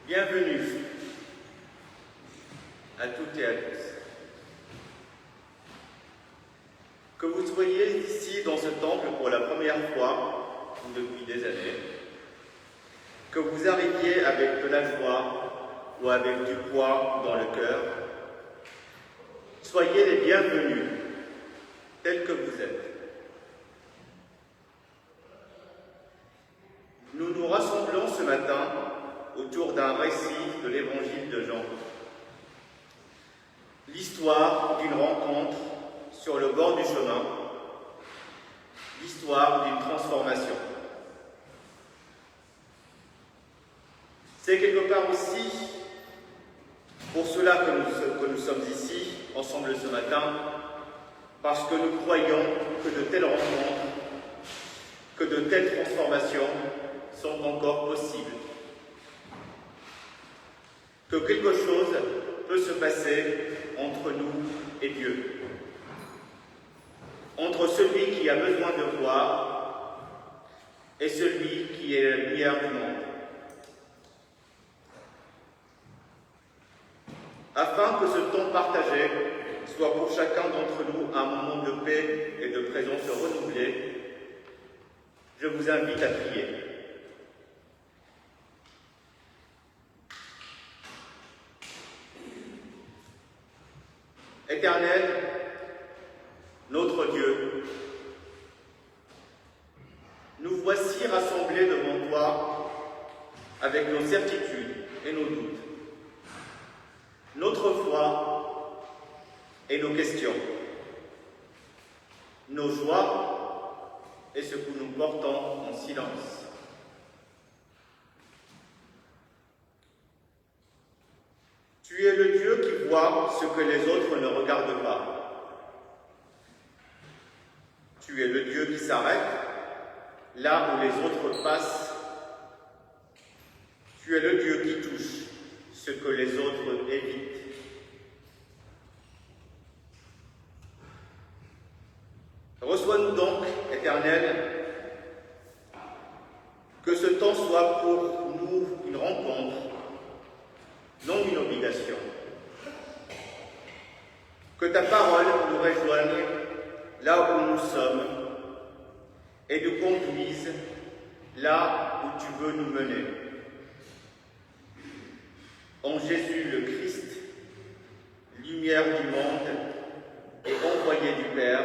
Bienvenue à toutes et à tous. Que vous soyez ici dans ce temple pour la première fois ou depuis des années, que vous arriviez avec de la joie ou avec du poids dans le cœur, soyez les bienvenus tels que vous êtes. Nous nous rassemblons ce matin autour d'un récit de l'évangile de Jean. L'histoire d'une rencontre sur le bord du chemin, l'histoire d'une transformation. C'est quelque part aussi pour cela que nous sommes ici, ensemble ce matin, parce que nous croyons que de telles rencontres, que de telles transformations sont encore possibles. Que quelque chose peut se passer entre nous et Dieu. Entre celui qui a besoin de voir et celui qui est la lumière du monde. Afin que ce temps partagé soit pour chacun d'entre nous un moment de paix et de présence renouvelée, je vous invite à prier. Éternel, notre Dieu, nous voici rassemblés devant toi avec nos certitudes et nos doutes, notre foi et nos questions, nos joies et ce que nous portons en silence. Tu es le Dieu qui voit ce que les autres ne regardent pas. Tu es le Dieu qui s'arrête là où les autres passent. Tu es le Dieu qui touche ce que les autres évitent. Reçois-nous donc, Éternel, que ce temps soit pour nous une rencontre, non une obligation. Que ta parole nous rejoigne là où nous sommes et nous conduise là où tu veux nous mener. En Jésus le Christ, lumière du monde et envoyé du Père.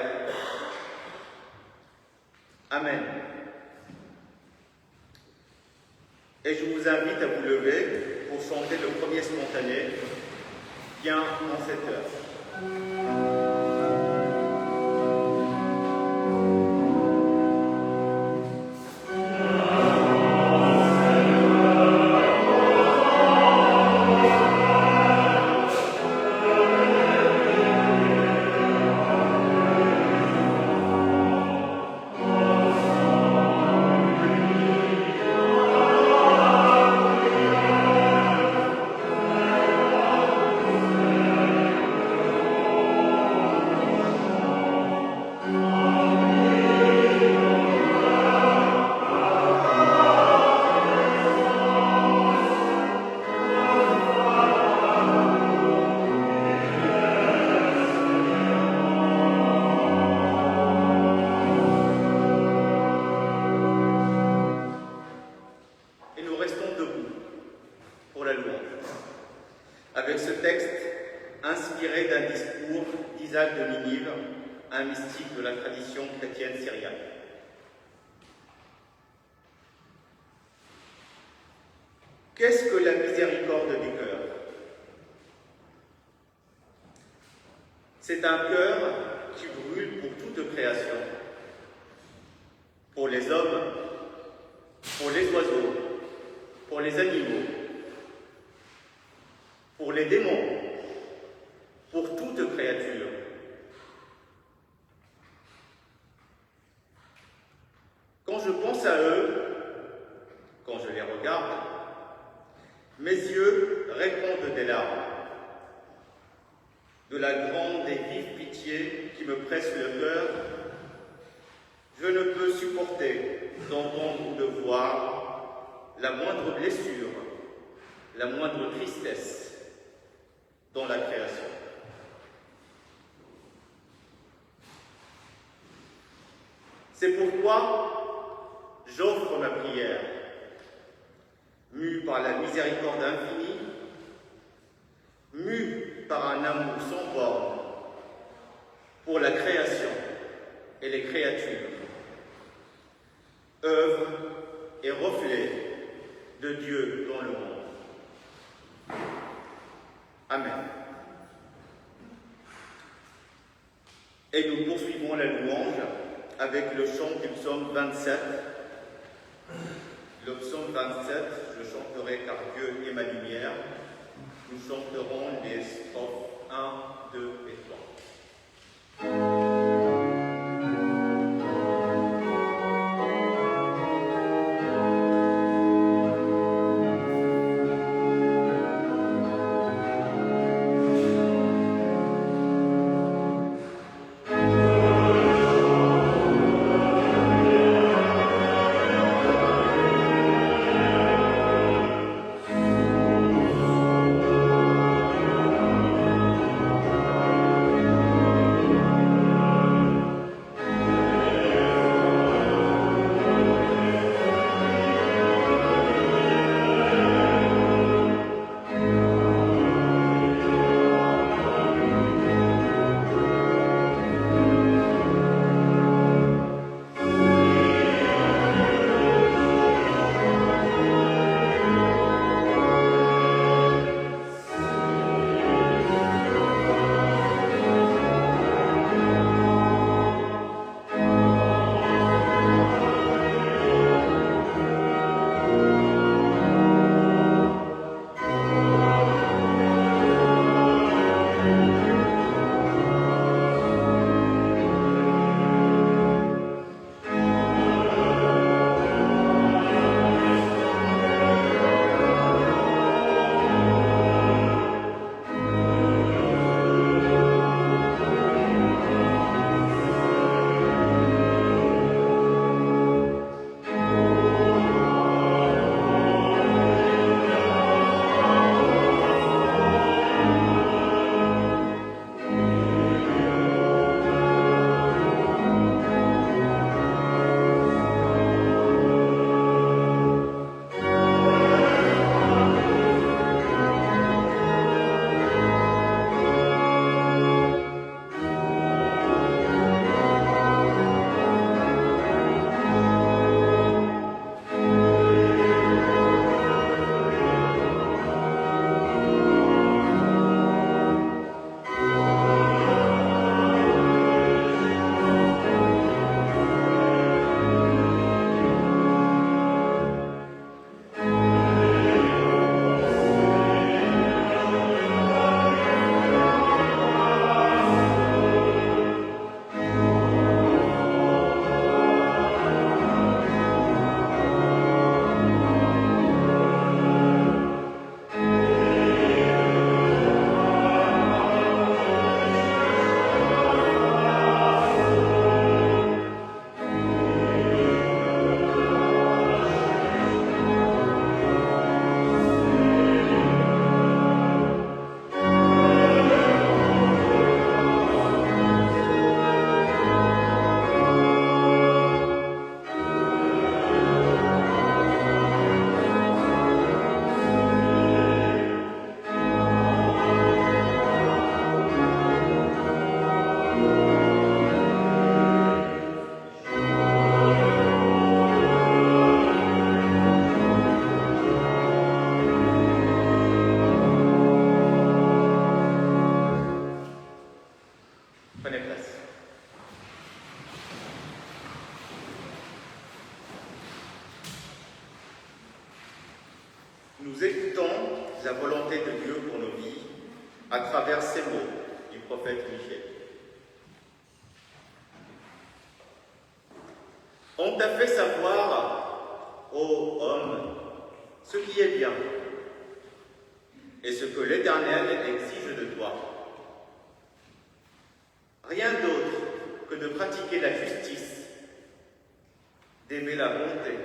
Amen. Et je vous invite à vous lever pour chanter le premier spontané, bien en cette heure. Avec ce texte inspiré d'un discours d'Isaac de Ninive, un mystique de la tradition chrétienne syriaque. Qu'est-ce que la miséricorde du cœur? C'est un cœur qui brûle pour toute création, pour les hommes, pour les oiseaux, pour les animaux, pour les démons, pour toute créature. Quand je pense à eux, quand je les regarde, mes yeux répondent des larmes, de la grande et vive pitié qui me presse le cœur. Je ne peux supporter d'entendre ou de voir la moindre blessure, la moindre tristesse dans la création. C'est pourquoi j'offre ma prière, mue par la miséricorde infinie, mue par un amour sans borne pour la création et les créatures, œuvre et reflet de Dieu dans le monde. Amen. Et nous poursuivons la louange avec le chant du psaume 27. Le psaume 27, je chanterai car Dieu est ma lumière. Nous chanterons les strophes 1, 2 et 3. Nous écoutons la volonté de Dieu pour nos vies à travers ces mots du prophète Michée. On t'a fait savoir, ô homme, ce qui est bien et ce que l'Éternel exige de toi. Rien d'autre que de pratiquer la justice, d'aimer la bonté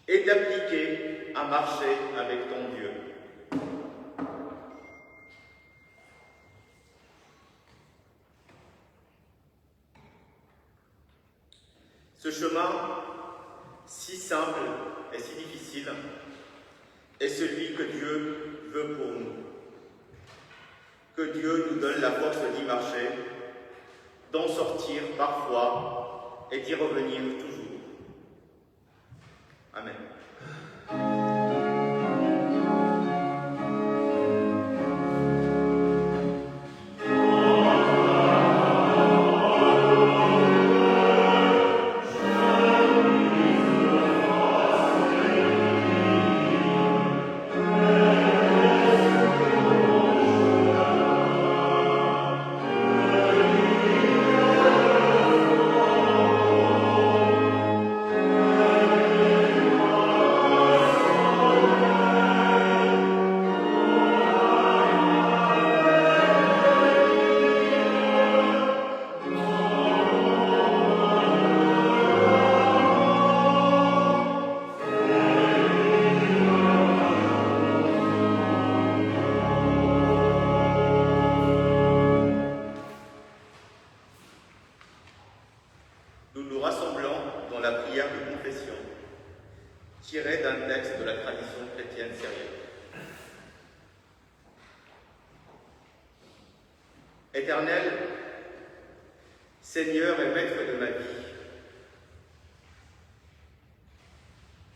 et d'appliquer marcher avec ton Dieu. Ce chemin, si simple et si difficile, est celui que Dieu veut pour nous. Que Dieu nous donne la force d'y marcher, d'en sortir parfois et d'y revenir toujours. Amen. Nous nous rassemblons dans la prière de confession, tirée d'un texte de la tradition chrétienne syrienne. Éternel, Seigneur et Maître de ma vie,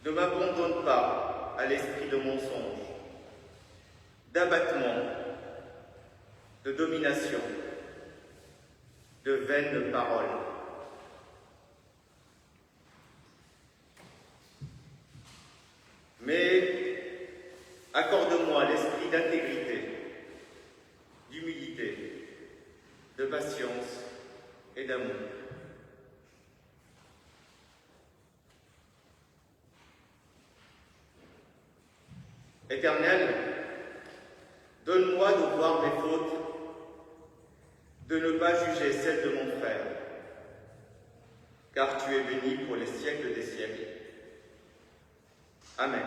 ne m'abandonne pas à l'esprit de mensonge, d'abattement, de domination, de vaines paroles. Mais accorde-moi l'esprit d'intégrité, d'humilité, de patience et d'amour. Éternel, donne-moi de voir mes fautes, de ne pas juger celles de mon frère, car tu es béni pour les siècles des siècles. Amen.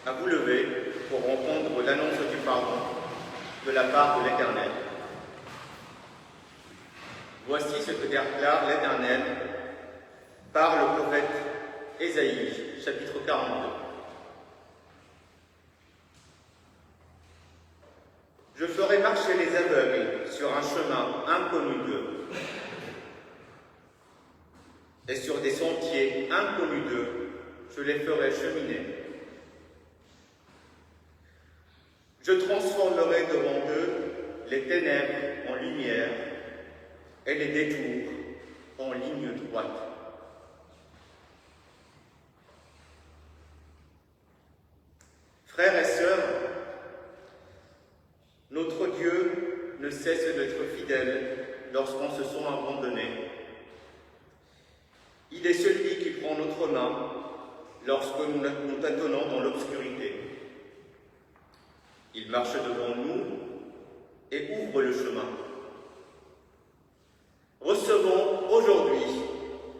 À vous lever pour entendre l'annonce du pardon de la part de l'Éternel. Voici ce que déclare l'Éternel par le prophète Ésaïe, chapitre 42. Je ferai marcher les aveugles sur un chemin inconnu d'eux, et sur des sentiers inconnus d'eux, je les ferai cheminer. Je transformerai devant eux les ténèbres en lumière et les détours en ligne droite. Frères et sœurs, notre Dieu ne cesse d'être fidèle lorsqu'on se sent abandonné. Il est celui qui prend notre main lorsque nous nous tâtonnons dans l'obscurité. Il marche devant nous et ouvre le chemin. Recevons aujourd'hui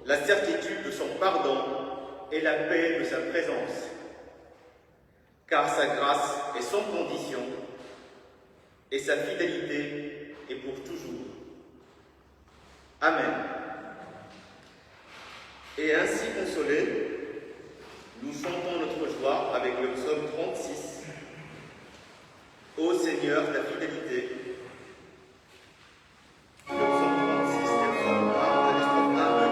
la certitude de son pardon et la paix de sa présence, car sa grâce est sans condition et sa fidélité est pour toujours. Amen. Et ainsi consolés, nous chantons notre joie avec le psaume 36. Ô Seigneur, ta fidélité. Le psaume 36, verset 1 à l'estrophe 1.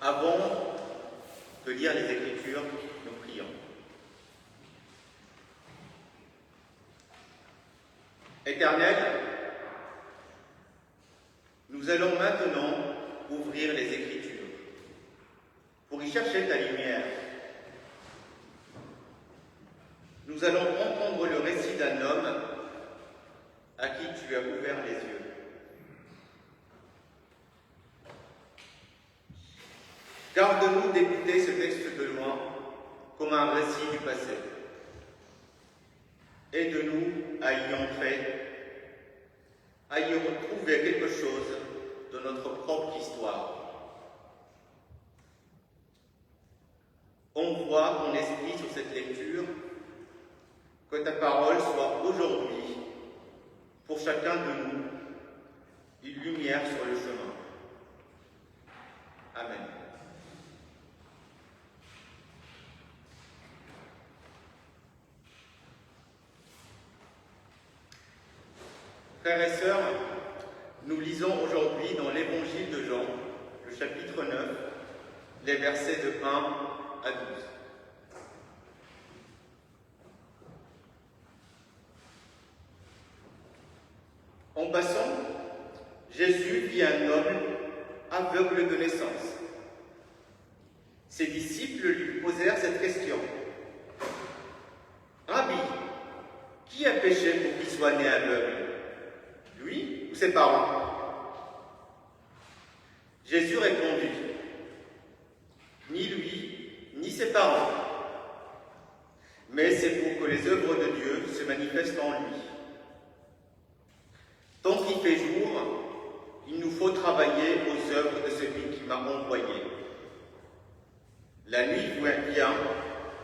Avant de lire les Écritures, nous prions. Éternel, nous allons maintenant ouvrir les Écritures pour y chercher ta lumière. Nous allons entendre le récit d'un homme à qui tu as ouvert les yeux. Garde-nous d'écouter ce texte de loin comme un récit du passé. Aide-nous à y entrer, à y retrouver quelque chose de notre propre histoire. Envoie ton esprit sur cette lecture, que ta parole soit aujourd'hui, pour chacun de nous, une lumière sur le chemin. Amen. Frères et sœurs, nous lisons aujourd'hui dans l'Évangile de Jean, le chapitre 9, les versets de 1 à 12. En passant, Jésus vit un homme aveugle de naissance. Ses disciples lui posèrent cette question. « Rabbi, qui a péché pour qu'il soit né aveugle, lui ou ses parents ?» Jésus répondit, « Ni lui, ni ses parents, mais c'est pour que les œuvres de Dieu se manifestent en lui. Tant qu'il fait jour, il nous faut travailler aux œuvres de celui qui m'a envoyé. La nuit vient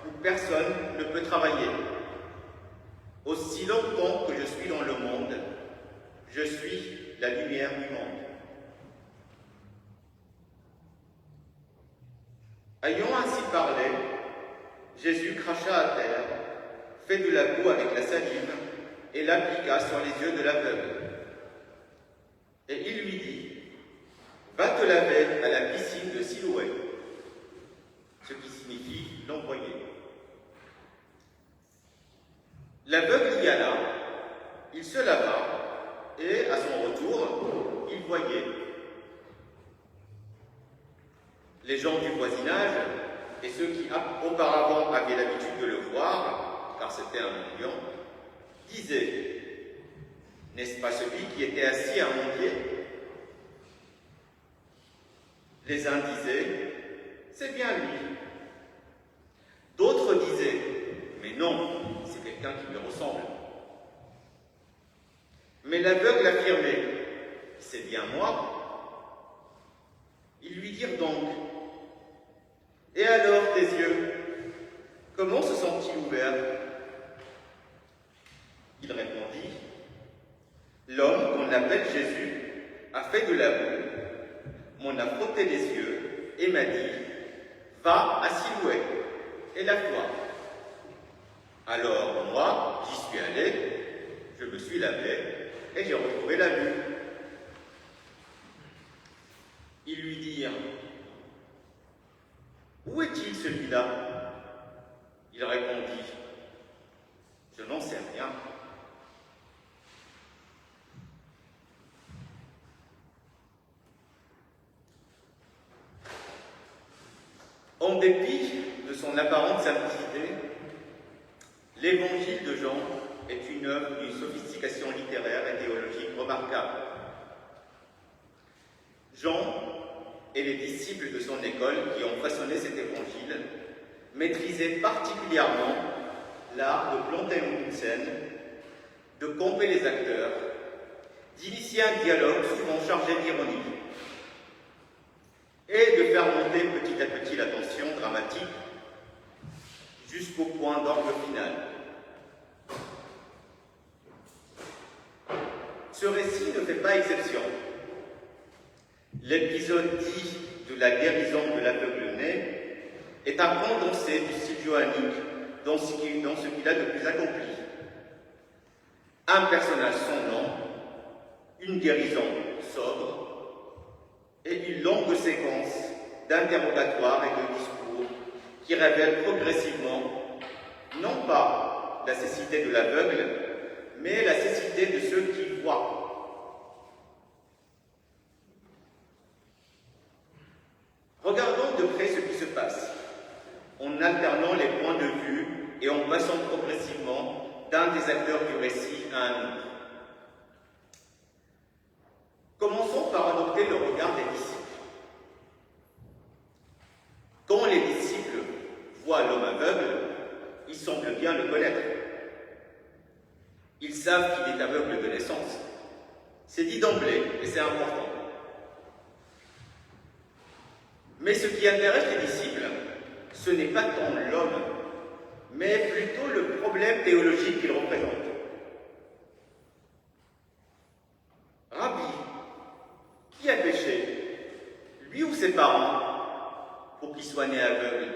où personne ne peut travailler. Aussi longtemps que je suis dans le monde, je suis la lumière du monde. » Ayant ainsi parlé, Jésus cracha à terre, fit de la boue avec la salive et l'appliqua sur les yeux de l'aveugle. Et il lui dit, « Va te laver à la piscine de Siloé », ce qui signifie l'envoyé. L'aveugle y alla, il se lava, et à son retour, il voyait. Les gens du voisinage, et ceux qui auparavant avaient l'habitude de le voir, car c'était un mendiant, disaient, « N'est-ce pas celui qui était assis à mon pied ?» Les uns disaient, « C'est bien lui. » D'autres disaient, « Mais non, c'est quelqu'un qui lui ressemble. » Mais l'aveugle affirmait, « C'est bien moi. » Ils lui dirent donc, « Et alors tes yeux, comment se sont-ils ouverts ?» Il répondit, « L'homme qu'on appelle Jésus a fait de la boue, m'en a frotté les yeux et m'a dit, « Va à Siloé et lave-toi. » Alors moi, j'y suis allé, je me suis lavé et j'ai retrouvé la vue. Ils lui dirent, « Où est-il celui-là » Il répondit, « Je n'en sais rien. » En dépit de son apparente simplicité, l'Évangile de Jean est une œuvre d'une sophistication littéraire et théologique remarquable. Jean et les disciples de son école qui ont façonné cet Évangile maîtrisaient particulièrement l'art de planter une scène, de camper les acteurs, d'initier un dialogue souvent chargé d'ironie, et de faire monter petit à petit la tension dramatique jusqu'au point d'orgue final. Ce récit ne fait pas exception. L'épisode dit de la guérison de l'aveugle-né est un condensé du style johannique dans ce qu'il a de plus accompli. Un personnage sanglant, une guérison sobre, et une longue séquence d'interrogatoires et de discours qui révèlent progressivement, non pas la cécité de l'aveugle, mais la cécité de ceux qui voient. Regardons de près ce qui se passe, en alternant les points de vue et en passant progressivement d'un des acteurs du récit à un autre. Commençons par adopter le regard des disciples. Quand les disciples voient l'homme aveugle, ils semblent bien le connaître. Ils savent qu'il est aveugle de naissance. C'est dit d'emblée et c'est important. Mais ce qui intéresse les disciples, ce n'est pas tant l'homme, mais plutôt le problème théologique qu'il représente. Rabbi, qui a péché, lui ou ses parents, pour qu'il soit né aveugle?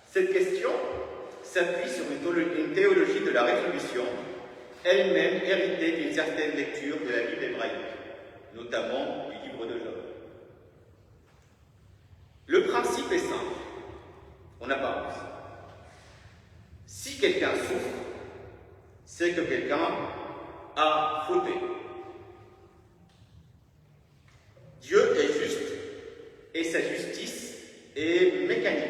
Cette question, s'appuie sur une théologie de la rétribution, elle-même héritée d'une certaine lecture de la Bible hébraïque, notamment du livre de Job. Le principe est simple, en apparence. Si quelqu'un souffre, c'est que quelqu'un a fauté. Dieu est juste et sa justice est mécanique.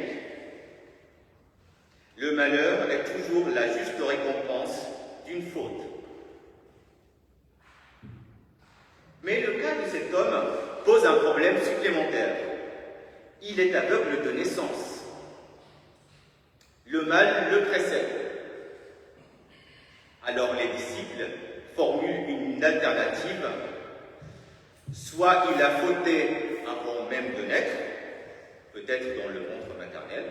Le malheur est toujours la juste récompense d'une faute. Mais le cas de cet homme pose un problème supplémentaire. Il est aveugle de naissance. Le mal le précède. Alors les disciples formulent une alternative. Soit il a fauté avant même de naître, peut-être dans le ventre maternel,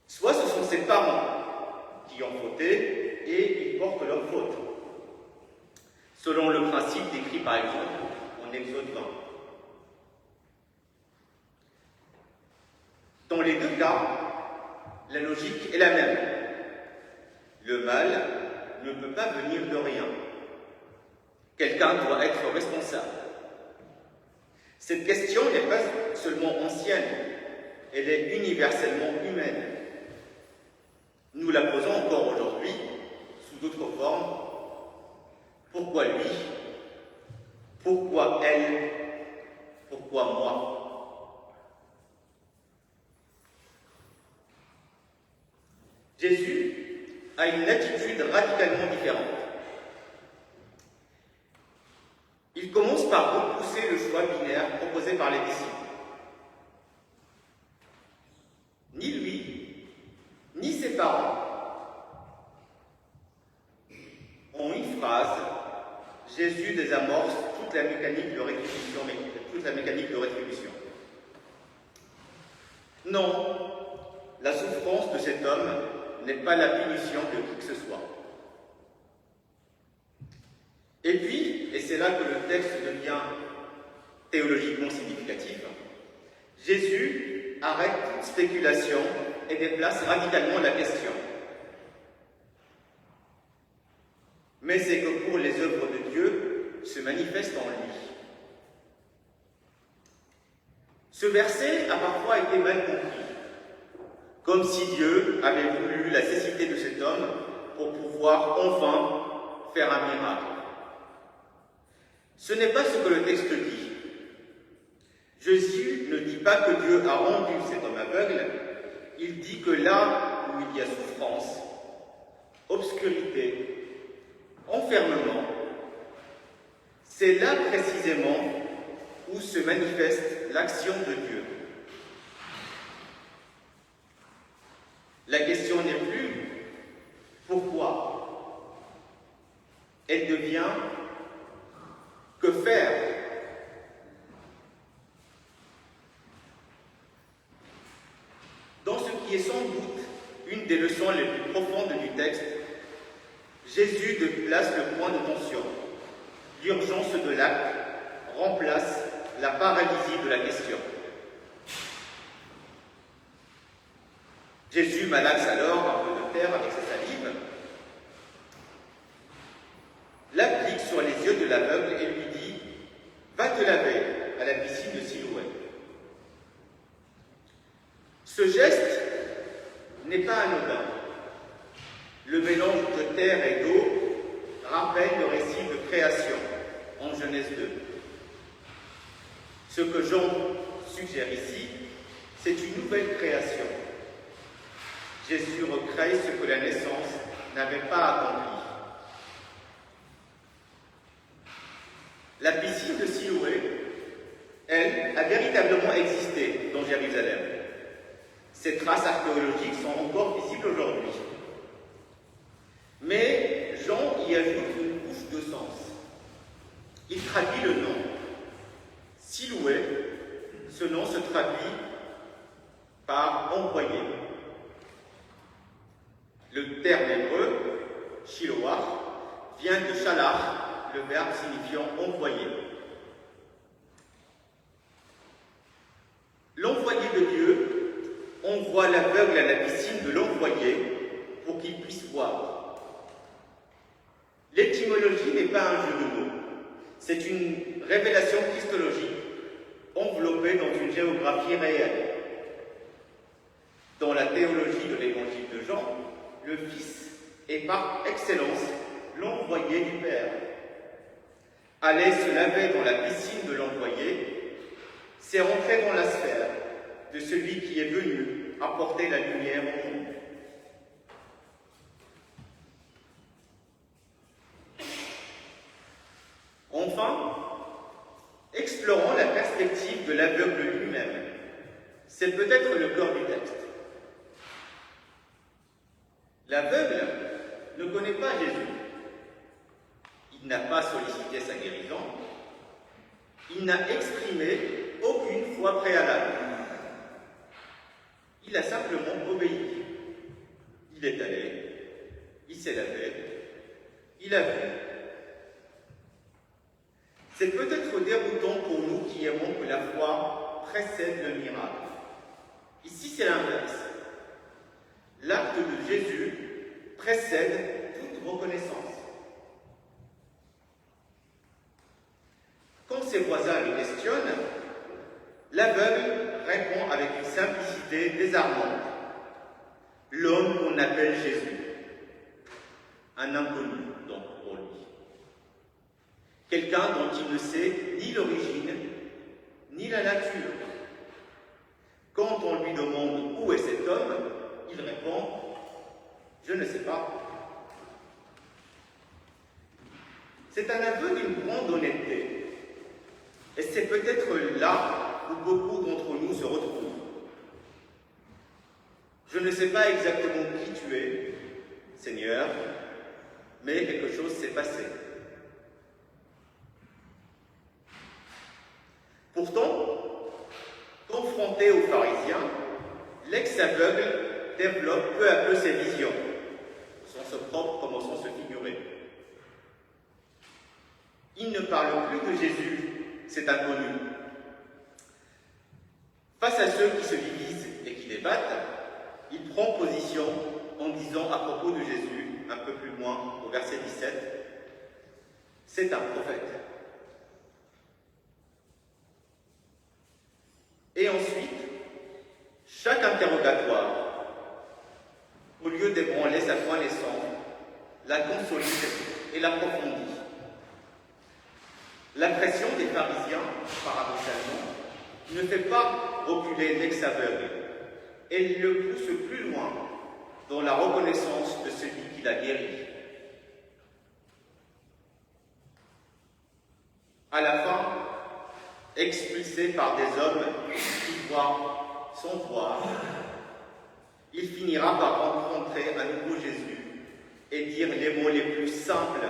soit ce sont ses parents qui ont fauté et ils portent leur faute, selon le principe décrit par exemple en Exode 20. Dans les deux cas, la logique est la même. Le mal ne peut pas venir de rien. Quelqu'un doit être responsable. Cette question n'est pas seulement ancienne, elle est universellement humaine. Nous la posons encore aujourd'hui, sous d'autres formes. Pourquoi lui? Pourquoi elle? Pourquoi moi? Jésus a une attitude radicalement différente. Il commence par repousser le choix binaire proposé par les disciples. Ni lui, ni ses parents. En une phrase, Jésus désamorce toute la mécanique de rétribution. Non, la souffrance de cet homme n'est pas la punition de qui que ce soit. Et puis, et c'est là que le texte devient théologiquement significatif, Jésus arrête toute spéculation et déplace radicalement la question. Mais c'est que pour les œuvres de Dieu se manifestent en lui. Ce verset a parfois été mal compris, comme si Dieu avait voulu la cécité de cet homme pour pouvoir enfin faire un miracle. Ce n'est pas ce que le texte dit. Jésus ne dit pas que Dieu a rendu cet homme aveugle, il dit que là où il y a souffrance, obscurité, enfermement, c'est là précisément où se manifeste l'action de Dieu. La question n'est plus pourquoi, elle devient que faire. Dans ce qui est sans doute une des leçons les plus profondes du texte, Jésus déplace le point de tension. L'urgence de l'acte remplace la paralysie de la question. Jésus malaxe alors un peu de terre avec sa salive, l'applique sur les yeux de l'aveugle et lui dit « Va te laver à la piscine de Siloué ». Ce geste n'est pas anodin. Le mélange de terre et d'eau rappelle le récit de création en Genèse 2. Ce que Jean suggère ici, c'est une nouvelle création. Jésus recrée ce que la naissance n'avait pas accompli. La piscine de Siloué, elle, a véritablement existé dans Jérusalem. Ces traces archéologiques sont encore visibles aujourd'hui. Mais Jean y ajoute une couche de sens. Il traduit le nom. Siloué, ce nom se traduit par envoyé. Le terme hébreu, shiloah, vient de shalach, le verbe signifiant envoyer. L'envoyé de Dieu envoie envoie l'aveugle à la piscine de l'envoyé pour qu'il puisse voir. L'étymologie n'est pas un jeu de mots, c'est une révélation christologique enveloppée dans une géographie réelle. Dans la théologie de l'évangile de Jean, le Fils est par excellence l'envoyé du Père. Aller se laver dans la piscine de l'envoyé, c'est rentrer dans la sphère de celui qui est venu apporter la lumière au monde. Enfin, explorons la perspective de l'aveugle lui-même. C'est peut-être le cœur du texte. L'aveugle ne connaît pas Jésus. Il n'a pas sollicité sa guérison. Il n'a exprimé aucune foi préalable. Il a simplement obéi. Il est allé, il s'est lavé, il a vu. C'est peut-être déroutant pour nous qui aimons que la foi précède le miracle. Ici, c'est l'inverse. L'acte de Jésus précède toute reconnaissance. Quand ses voisins le questionnent, l'aveugle répond avec une simplicité désarmante. L'homme qu'on appelle Jésus, un inconnu donc pour lui. Quelqu'un dont il ne sait ni l'origine, ni la nature. Quand on lui demande où est cet homme, il répond « Je ne sais pas ». C'est un aveu d'une grande honnêteté. Et c'est peut-être là où beaucoup d'entre nous se retrouvent. Je ne sais pas exactement qui tu es, Seigneur, mais quelque chose s'est passé. Pourtant, confronté aux pharisiens, l'ex-aveugle développe peu à peu ses visions, sans se propre comme sans se figurer. Il ne parle plus de Jésus, cet inconnu. Face à ceux qui se divisent et qui débattent, il prend position en disant à propos de Jésus, un peu plus loin au verset 17, « C'est un prophète ». Et ensuite, chaque interrogatoire, au lieu d'ébranler sa connaissance, la consolide et l'approfondit. La pression des pharisiens, paradoxalement, ne fait pas reculer l'ex-aveugle, elle le pousse plus loin dans la reconnaissance de celui qui l'a guéri. À la fin, expulsé par des hommes qui voient sans voir, il finira par rencontrer à nouveau Jésus et dire les mots les plus simples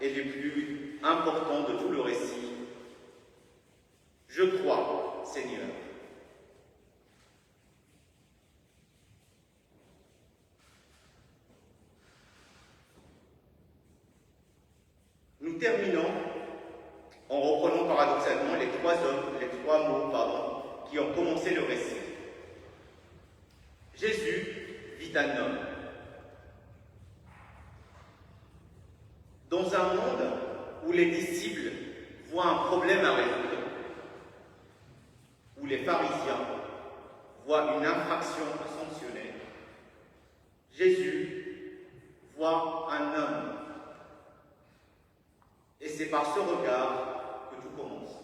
et les plus importants de tout le récit. « Je crois, Seigneur ». Nous terminons en reprenant paradoxalement les trois mots qui ont commencé le récit. Jésus vit un homme. Dans un monde où les disciples voient un problème à résoudre, où les pharisiens voient une infraction à sanctionner, Jésus voit un homme. Et c'est par ce regard que tout commence.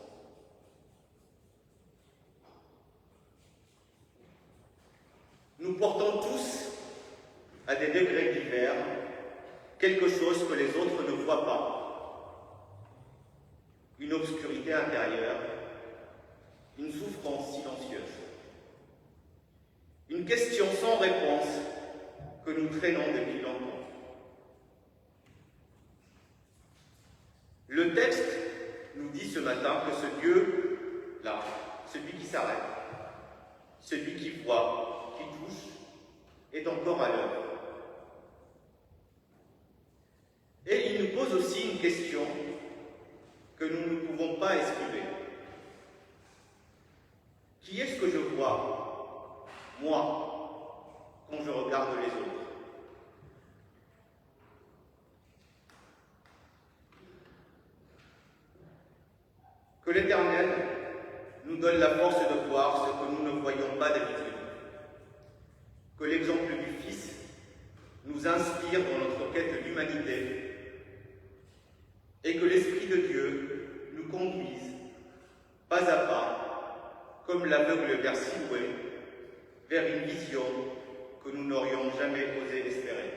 Nous portons tous, à des degrés divers, quelque chose que les autres ne voient pas. Une obscurité intérieure, une souffrance silencieuse. Une question sans réponse que nous traînons depuis longtemps. Le texte nous dit ce matin que ce Dieu-là, celui qui s'arrête, celui qui voit, qui touche, est encore à l'œuvre. Et il nous pose aussi une question que nous ne pouvons pas esquiver. Qui est-ce que je vois, moi, quand je regarde les autres. Que l'Éternel nous donne la force de voir ce que nous ne voyons pas d'habitude. Que l'exemple du Fils nous inspire dans notre quête d'humanité et que l'Esprit de Dieu nous conduise, pas à pas, comme l'aveugle vers Siloué, vers une vision que nous n'aurions jamais osé espérer.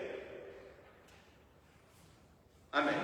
Amen.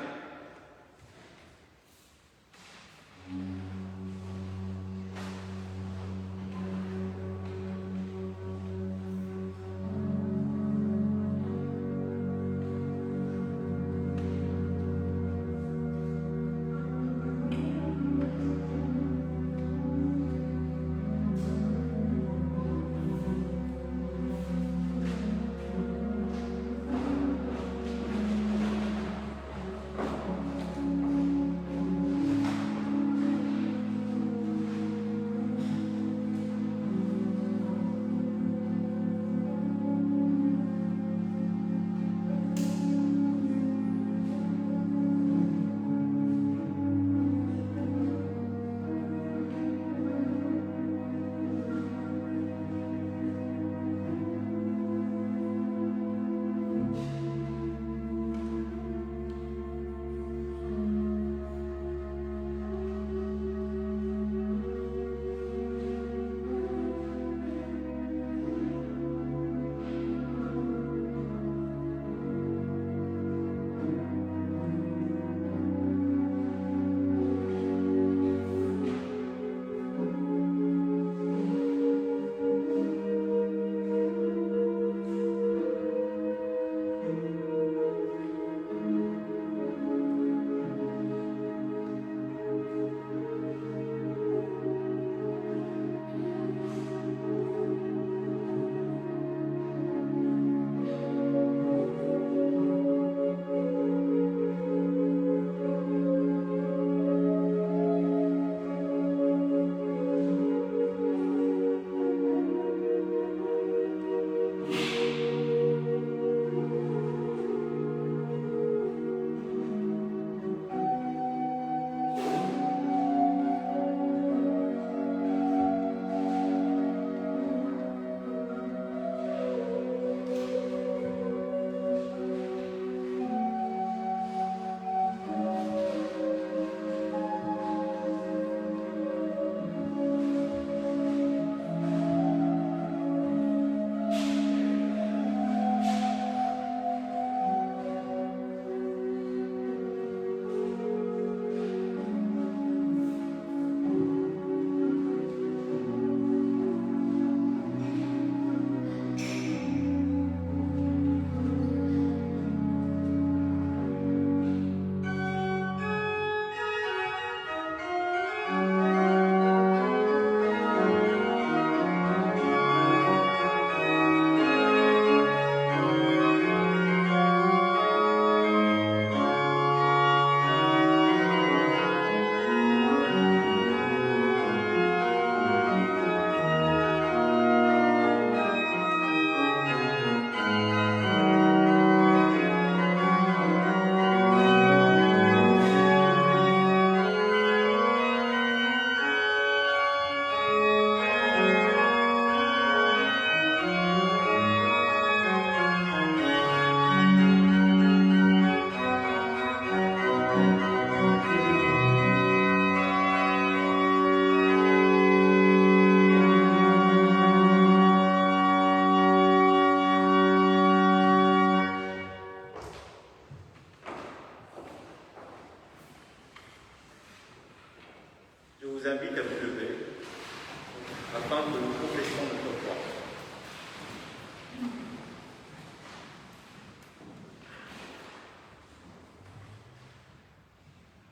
afin que nous professions notre foi.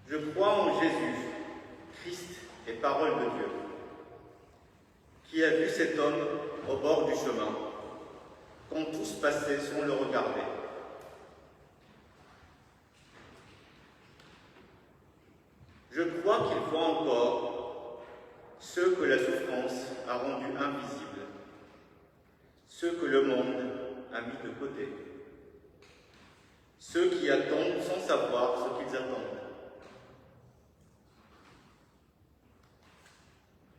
Je crois en Jésus, Christ et parole de Dieu, qui a vu cet homme au bord du chemin, quand tous passaient sans le regarder. Je crois qu'il voit encore ceux que la souffrance a rendus invisibles, ceux que le monde a mis de côté. Ceux qui attendent sans savoir ce qu'ils attendent.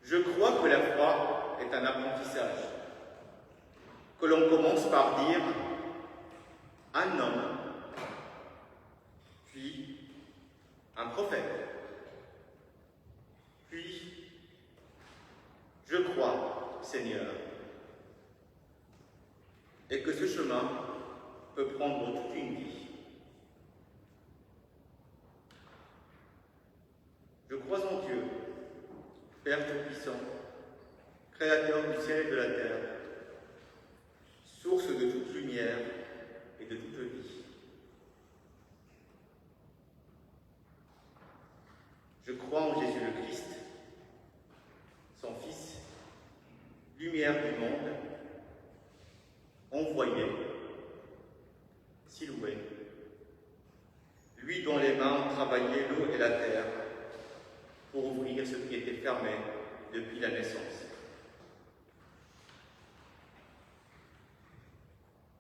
Je crois que la foi est un apprentissage, que l'on commence par dire un homme, puis un prophète, puis je crois, Seigneur, et que ce chemin peut prendre toute une vie. Je crois en Dieu, Père Tout-Puissant, Créateur du ciel et de la terre, source de toute lumière et de toute vie. Je crois en Jésus le Christ, son Fils, lumière du monde, envoyé, silhoué, lui dont les mains travaillaient l'eau et la terre pour ouvrir ce qui était fermé depuis la naissance.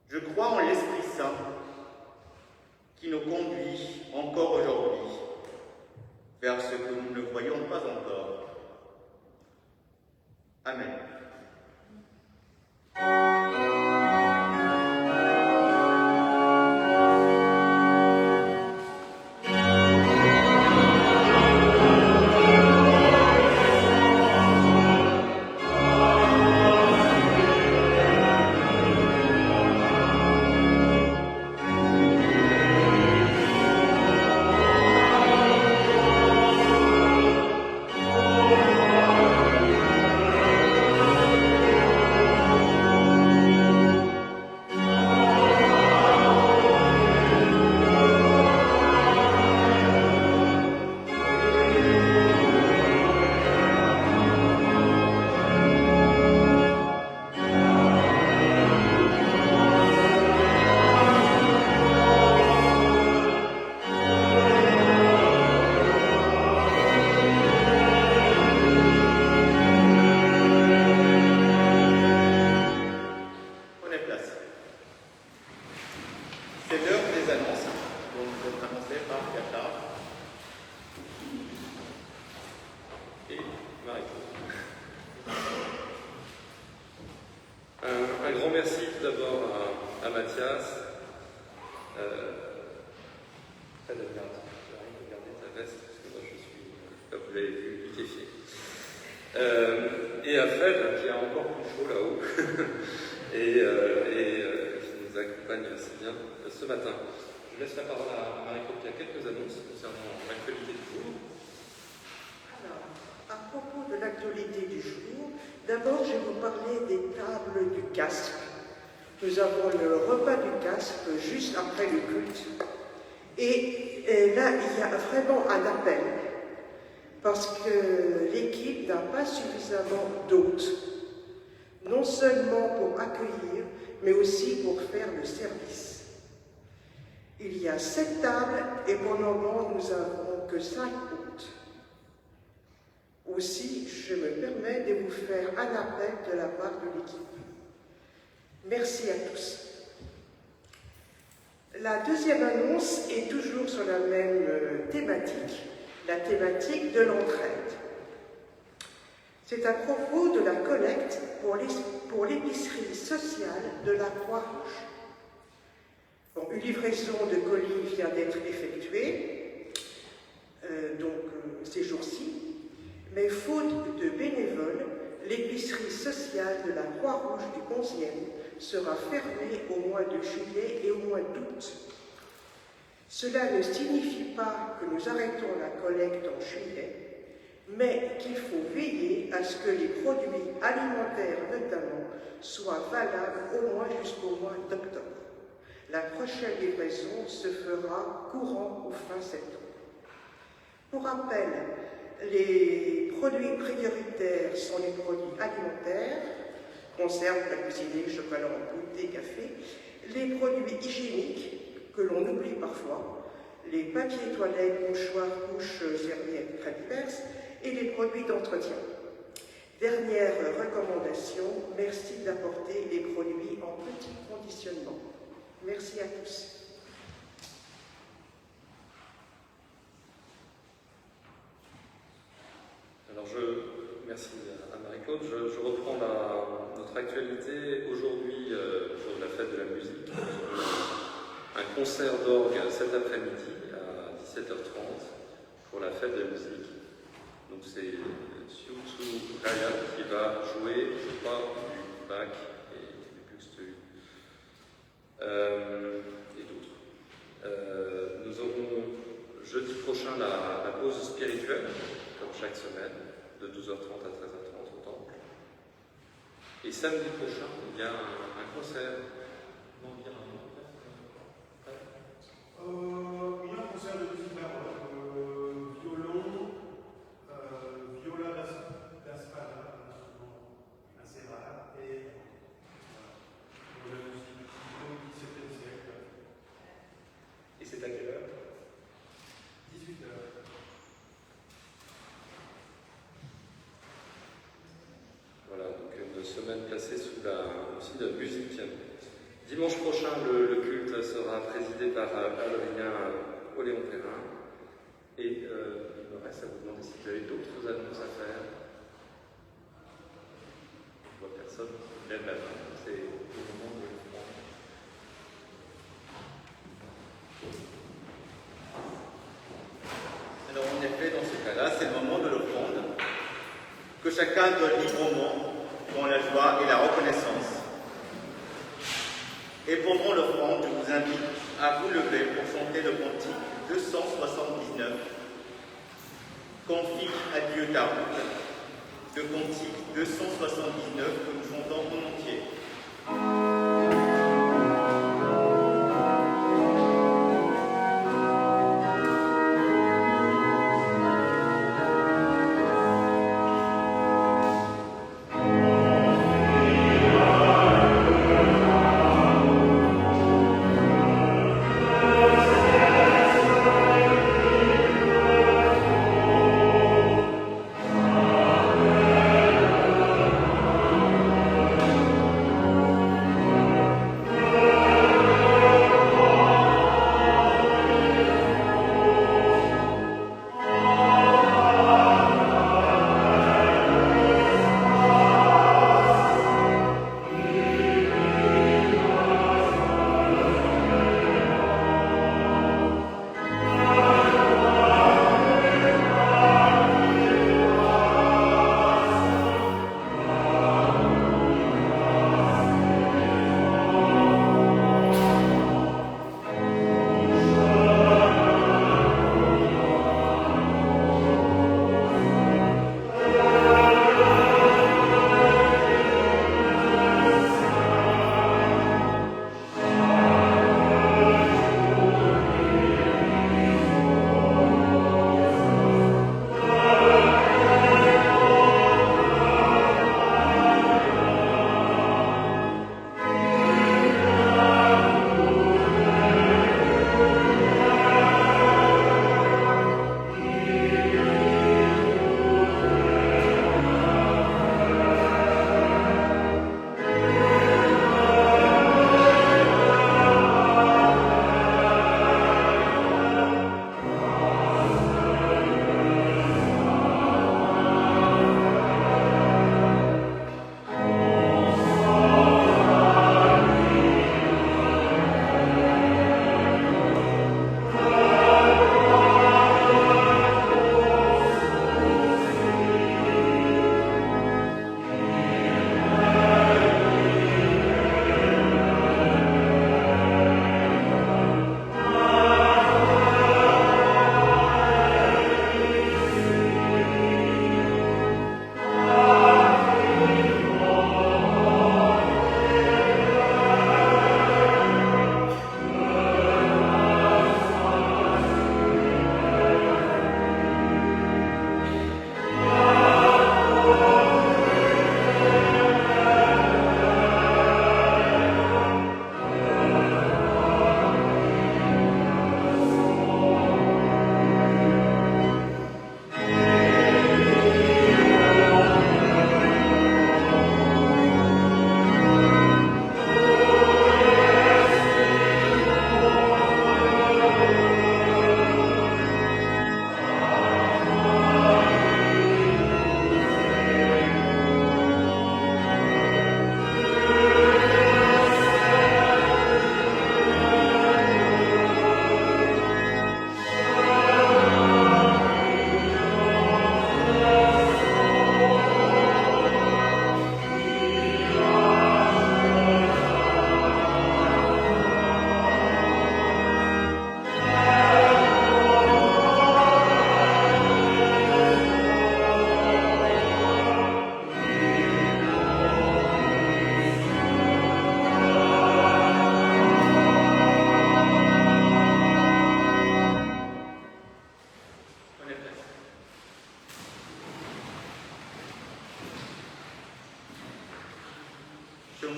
Je crois en l'Esprit Saint qui nous conduit encore aujourd'hui vers ce que nous ne voyons pas encore. Amen. Et à Fred, qui a encore plus chaud là-haut, et qui nous accompagne assez bien ce matin. Je laisse la parole à Marie-Claude qui a quelques annonces concernant l'actualité du jour. Alors, à propos de l'actualité du jour, d'abord je vais vous parler des tables du casque. Nous avons le repas du casque juste après le culte. Et là, il y a vraiment un appel. Parce que l'équipe n'a pas suffisamment d'hôtes, non seulement pour accueillir, mais aussi pour faire le service. Il y a 7 tables et pour le moment, nous n'avons que 5 hôtes. Aussi, je me permets de vous faire un appel de la part de l'équipe. Merci à tous. La deuxième annonce est toujours sur la même thématique. La thématique de l'entraide. C'est à propos de la collecte pour l'épicerie sociale de la Croix-Rouge. Bon, une livraison de colis vient d'être effectuée, ces jours-ci, mais faute de bénévoles, l'épicerie sociale de la Croix-Rouge du 11e sera fermée au mois de juillet et au mois d'août. Cela ne signifie pas que nous arrêtons la collecte en juillet, mais qu'il faut veiller à ce que les produits alimentaires notamment soient valables au moins jusqu'au mois d'octobre. La prochaine livraison se fera courant ou fin septembre. Pour rappel, les produits prioritaires sont les produits alimentaires, conserves, plats cuisinés, chocolat en poudre, thé, café, les produits hygiéniques, que l'on oublie parfois, les papiers toilettes, mouchoirs, couches, serviettes, crêpes perses et les produits d'entretien. Dernière recommandation, merci d'apporter les produits en petit conditionnement. Merci à tous. Alors merci à Marie-Claude. Je reprends notre actualité. Aujourd'hui, jour de la fête de la musique, un concert d'orgue cet après-midi à 17h30 pour la fête de la musique. Donc c'est Siutsu Raya qui va jouer, je crois, du Bach et du Buxtehude et d'autres. Nous aurons jeudi prochain la pause spirituelle, comme chaque semaine, de 12h30 à 13h30 au temple. Et samedi prochain, il y a un concert. Il y a un concert de musique baroque, violon, viola da spada, assez rare, et de la musique du XVIIe siècle. Et c'est à quelle heure? 18h. Voilà, donc une semaine placée sous aussi de musique. Dimanche prochain, le culte sera présidé par Adrien Oléon-Perrin. Et il me reste à vous demander si vous avez d'autres annonces à faire. Je vois personne lève la main. C'est le moment de le prendre. Alors en effet, dans ce cas-là, c'est le moment de l'offrande, que chacun donne librement dans la joie et la reconnaissance. Et pendant l'offrande, je vous invite à vous lever pour chanter le cantique 279, Confie à Dieu ta route, le cantique 279 que nous chantons en entier.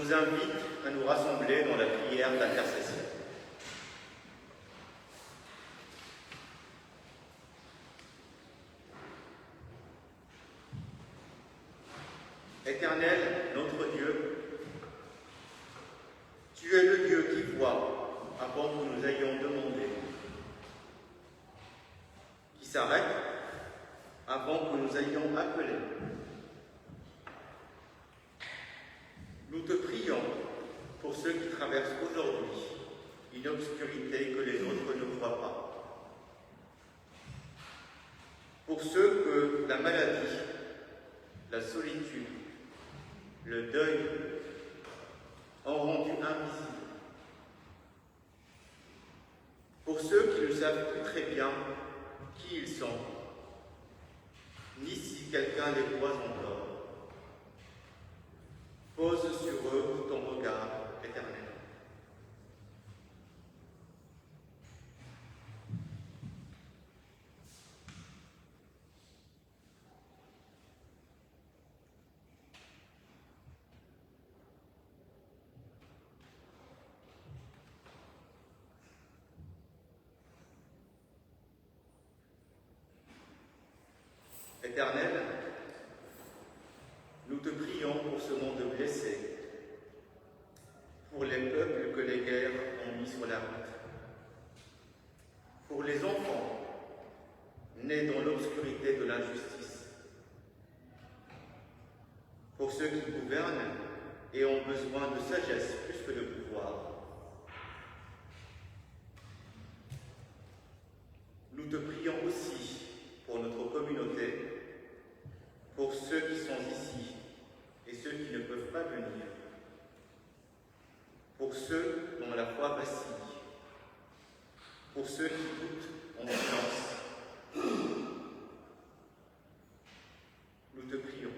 nous invite à nous rassembler dans la prière d'intercession. Éternel, notre Dieu, tu es le Dieu qui voit avant que nous ayons demandé, qui s'arrête avant que nous ayons appelé. Nous te prions pour ceux qui traversent aujourd'hui une obscurité que les autres ne voient pas. Pour ceux que la maladie, la solitude, le deuil ont rendu invisibles. Pour ceux qui ne savent plus très bien qui ils sont, ni si quelqu'un les voit encore, pose sur eux ton regard éternel. Éternel, nous te prions pour ce monde blessé, pour les peuples que les guerres ont mis sur la route, pour les enfants nés dans l'obscurité de l'injustice, pour ceux qui gouvernent et ont besoin de sagesse plus que de pouvoir. Nous te prions aussi pour notre communauté, pour ceux qui sont ici et ceux qui ne peuvent pas venir, pour ceux dont la foi vacille, pour ceux qui doutent en silence. Nous te prions.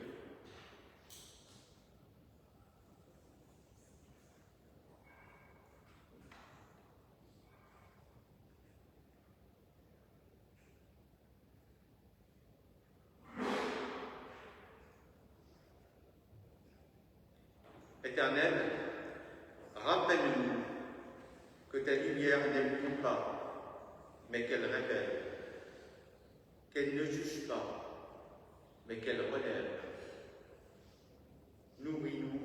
Éternel, rappelle-nous que ta lumière n'émue pas, mais qu'elle révèle, qu'elle ne juge pas, mais qu'elle relève. Nourris-nous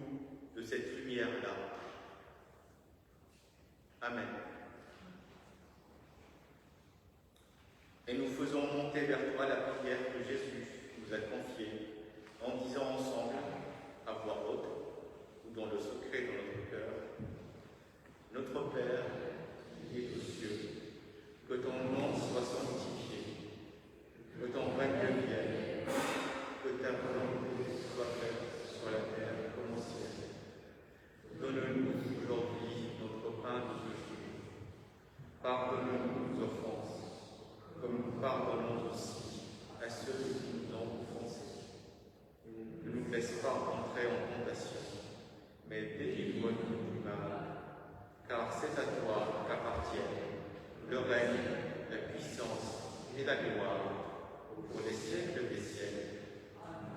de cette lumière-là. Amen. Et nous faisons monter vers toi la prière que Jésus nous a confiée en disant ensemble, à voix haute, dans le secret de notre cœur, notre Père, qui es aux cieux, que ton nom soit sanctifié, que ton règne vienne, que ta volonté soit faite sur la terre comme au ciel. Donne-nous aujourd'hui notre pain de ce jour. Pardonne-nous nos offenses, comme nous pardonnons aussi à ceux qui nous ont offensés. Ne nous laisse pas entrer en tentation, mais délivre-nous du mal, car c'est à toi qu'appartiennent le règne, la puissance et la gloire pour les siècles des siècles.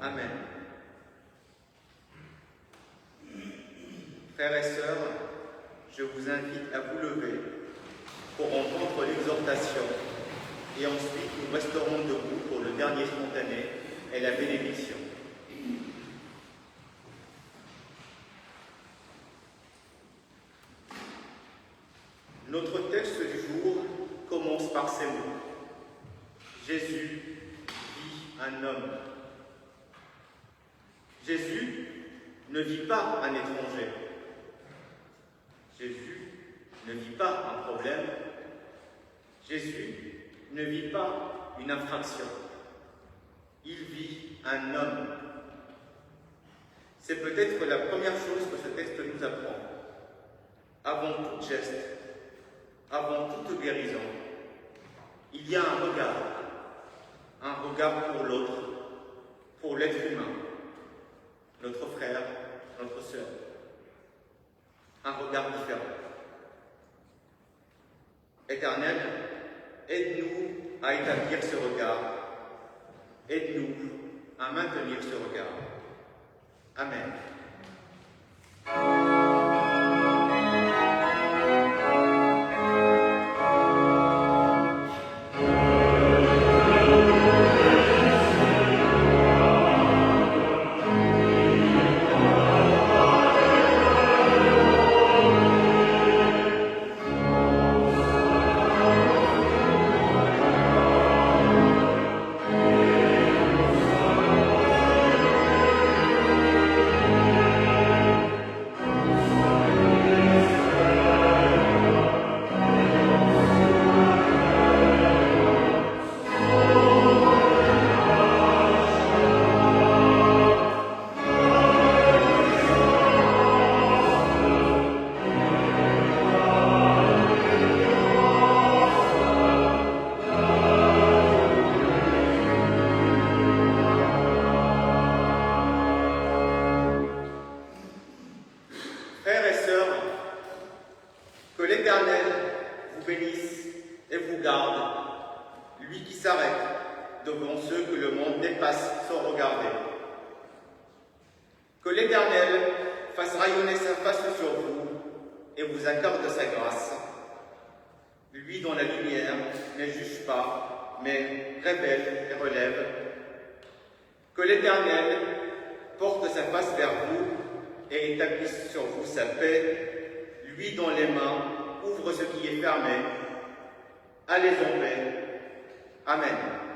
Amen. Frères et sœurs, je vous invite à vous lever pour entendre l'exhortation et ensuite nous resterons debout pour le dernier spontané et la bénédiction. Notre texte du jour commence par ces mots. Jésus vit un homme. Jésus ne vit pas un étranger. Jésus ne vit pas un problème. Jésus ne vit pas une infraction. Il vit un homme. C'est peut-être la première chose que ce texte nous apprend. Avant tout geste, avant toute guérison, il y a un regard pour l'autre, pour l'être humain, notre frère, notre sœur, un regard différent. Éternel, aide-nous à établir ce regard, aide-nous à maintenir ce regard. Amen. le monde dépasse sans regarder. Que l'Éternel fasse rayonner sa face sur vous et vous accorde sa grâce. Lui dont la lumière ne juge pas, mais révèle et relève. Que l'Éternel porte sa face vers vous et établisse sur vous sa paix, lui dont les mains ouvrent ce qui est fermé. Allez en paix. Amen.